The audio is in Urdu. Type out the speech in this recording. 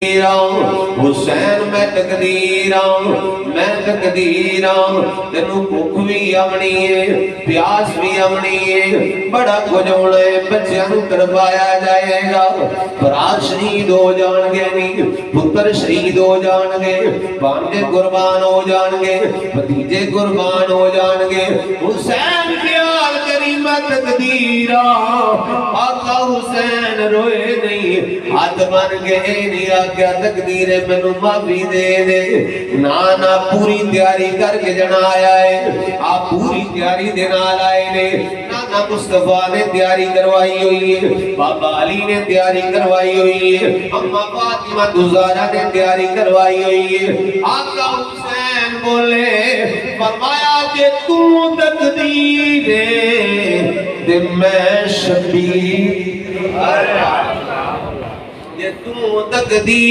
حسین میں تقدیر تینوں بھوک بھی امنی ہے پیاس بھی امنی ہے بڑا کچھ ہونا ہے بچیاں نوں کروایا جائے گا بھرا شہید ہو جان گے نہیں پتر شہید ہو جان گے بانجے قربان ہو جان گے بھتیجے قربان ہو جان گے حسین خیال کری میں تقدیر آقا حسین روئے نہیں ہاتھ بن گئے نہیں آگیا تقدیر میں نو معافی دے دے نانا پوری تیاری کر کے جنا آیا ہے آپ پوری تیاری دینا لائے نے نانا مصطفیٰ نے تیاری کروائی ہوئی ہے بابا علی نے تیاری کروائی ہوئی ہے اممہ فاطمہ زہرا نے تیاری کروائی ہوئی ہے آقا حسین بولے فرمایا کہ تو تقدیر دے میں شبیر یہ تو تقدیر